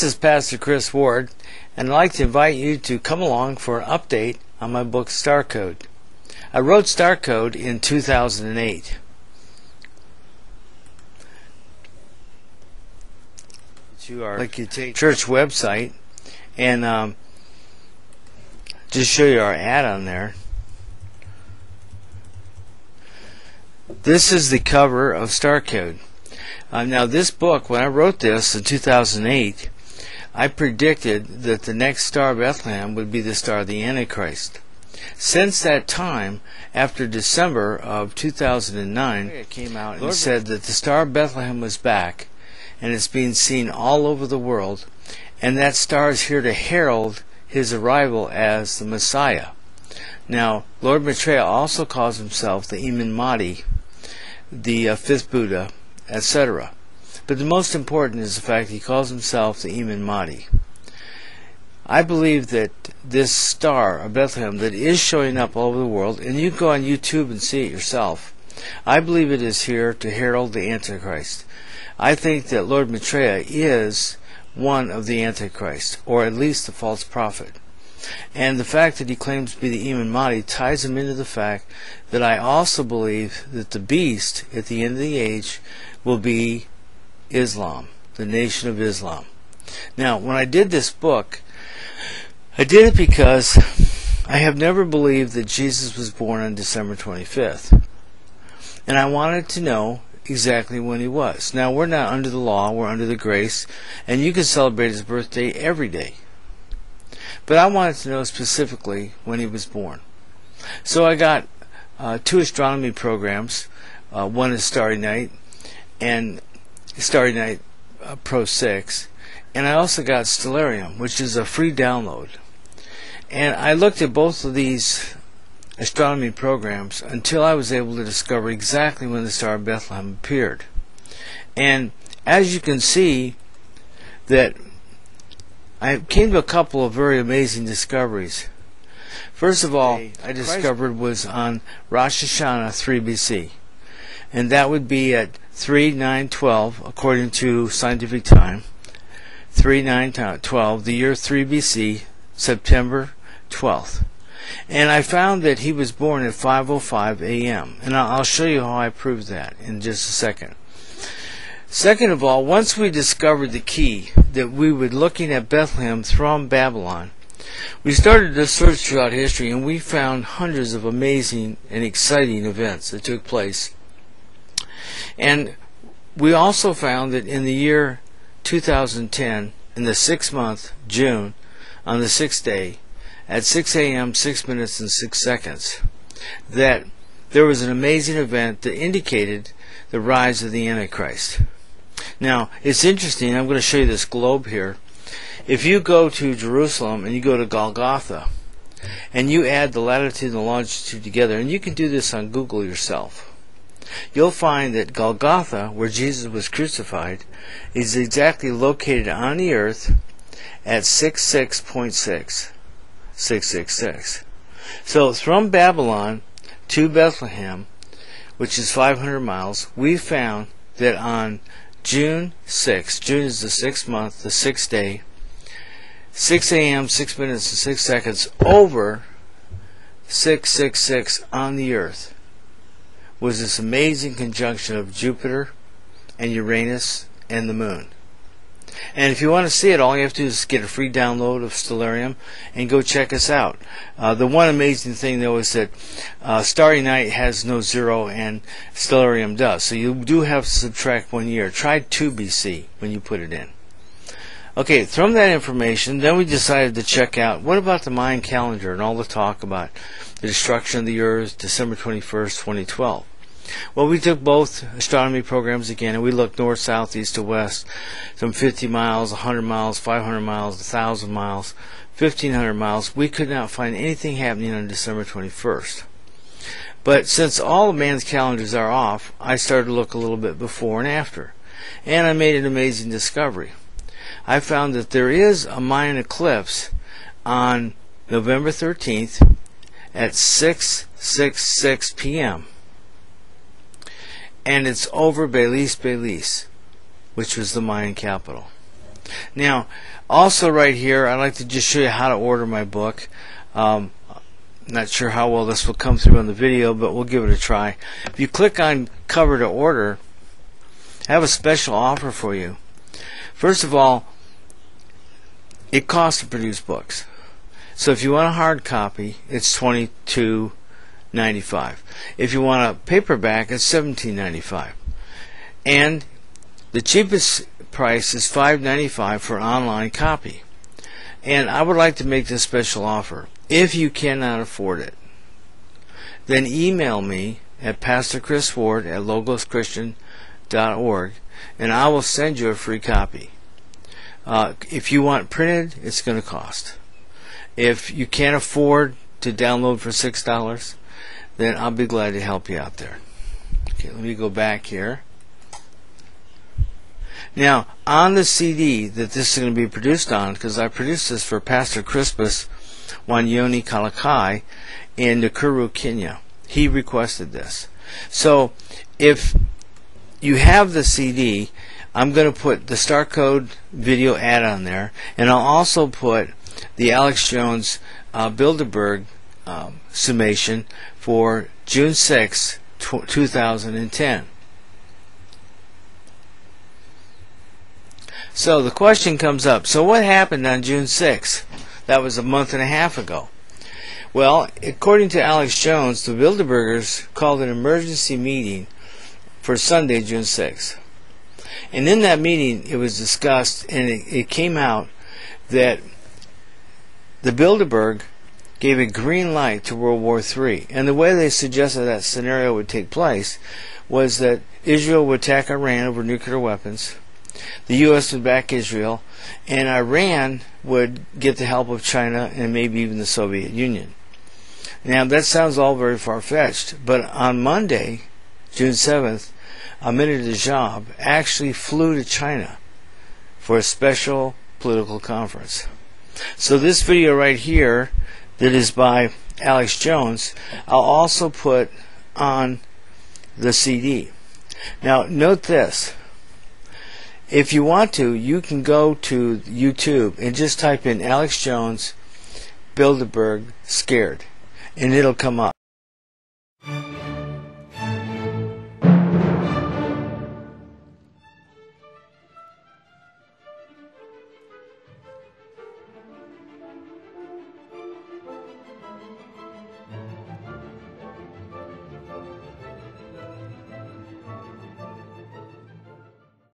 This is Pastor Chris Ward, and I'd like to invite you to come along for an update on my book Star Code. I wrote Star Code in 2008. You take church website and just show you our ad on there. This is the cover of Star Code. Now this book, when I wrote this in 2008, I predicted that the next star of Bethlehem would be the star of the Antichrist. Since that time, after December of 2009, it came out and said that the star of Bethlehem was back, and it's being seen all over the world, and that star is here to herald his arrival as the Messiah. Now, Lord Maitreya also calls himself the Imam Mahdi, the fifth Buddha, etc. But the most important is the fact that he calls himself the Imam Mahdi. I believe that this star of Bethlehem that is showing up all over the world, and you can go on YouTube and see it yourself, I believe it is here to herald the Antichrist. I think that Lord Maitreya is one of the Antichrist, or at least the false prophet. And the fact that he claims to be the Imam Mahdi ties him into the fact that I also believe that the beast at the end of the age will be Islam, the Nation of Islam. Now, when I did this book, I did it because I have never believed that Jesus was born on December 25th. And I wanted to know exactly when he was. Now, we're not under the law, we're under the grace, and you can celebrate his birthday every day. But I wanted to know specifically when he was born. So I got two astronomy programs. One is Starry Night and Starry Night Pro 6. And I also got Stellarium, which is a free download. And I looked at both of these astronomy programs until I was able to discover exactly when the Star of Bethlehem appeared. And as you can see, that I came to a couple of very amazing discoveries. First of all, I discovered was on Rosh Hashanah 3 BC. And that would be at 3/9/12 according to scientific time. 3/9/12, the year 3 BC, September 12th. And I found that he was born at 5:05 a.m. And I'll show you how I proved that in just a second. Second of all, once we discovered the key that we were looking at Bethlehem from Babylon, we started to search throughout history, and we found hundreds of amazing and exciting events that took place. And we also found that in the year 2010, in the 6th month, June, on the 6th day, at 6 a.m., 6 minutes and 6 seconds, that there was an amazing event that indicated the rise of the Antichrist. Now, it's interesting. I'm going to show you this globe here. If you go to Jerusalem and you go to Golgotha, and you add the latitude and the longitude together, and you can do this on Google yourself, you'll find that Golgotha, where Jesus was crucified, is exactly located on the earth at 66.6. 666. So from Babylon to Bethlehem, which is 500 miles, we found that on June 6th, June is the 6th month, the 6th day, 6 a.m., 6 minutes and 6 seconds, over 666 on the earth, was this amazing conjunction of Jupiter and Uranus and the moon. And if you want to see it, all you have to do is get a free download of Stellarium and go check us out. The one amazing thing, though, is that Starry Night has no zero and Stellarium does. So you do have to subtract 1 year. Try 2 BC when you put it in. Okay, from that information, then we decided to check out, what about the Mayan calendar and all the talk about the destruction of the earth, December 21st, 2012. Well, we took both astronomy programs again, and we looked north, south, east to west, some 50 miles, 100 miles, 500 miles, 1,000 miles, 1,500 miles. We could not find anything happening on December 21st. But since all of man's calendars are off, I started to look a little bit before and after. And I made an amazing discovery. I found that there is a Mayan eclipse on November 13th at 6:66 p.m. and it's over Belize, which was the Mayan capital. Now, also right here, I'd like to just show you how to order my book. Not sure how well this will come through on the video, but we'll give it a try. If you click on cover to order, I have a special offer for you. First of all, it costs to produce books. So if you want a hard copy, it's $22.95. If you want a paperback, it's $17.95. And the cheapest price is $5.95 for an online copy. And I would like to make this special offer. If you cannot afford it, then email me at pastorchrisward@logoschristian.org, and I will send you a free copy. If you want printed, it's going to cost. If you can't afford to download for $6, then I'll be glad to help you out there. Okay, let me go back here. Now, on the CD that this is going to be produced on, because I produced this for Pastor Crispus Wanyoni Kalakai in Nakuru, Kenya. He requested this. So, if you have the CD, I'm going to put the Star Code video ad on there, and I'll also put the Alex Jones Bilderberg summation for June 6, 2010. So the question comes up, so what happened on June 6? That was a month and a half ago. Well, according to Alex Jones, the Bilderbergers called an emergency meeting for Sunday, June 6. And in that meeting, it was discussed, and it came out that the Bilderberg gave a green light to World War III. And the way they suggested that scenario would take place was that Israel would attack Iran over nuclear weapons, the U.S. would back Israel, and Iran would get the help of China and maybe even the Soviet Union. Now, that sounds all very far-fetched, but on Monday, June 7th, Ahmadinejad actually flew to China for a special political conference. So this video right here, that is by Alex Jones, I'll also put on the CD. Now, note this. If you want to, you can go to YouTube and just type in Alex Jones Bilderberg Scared, and it'll come up.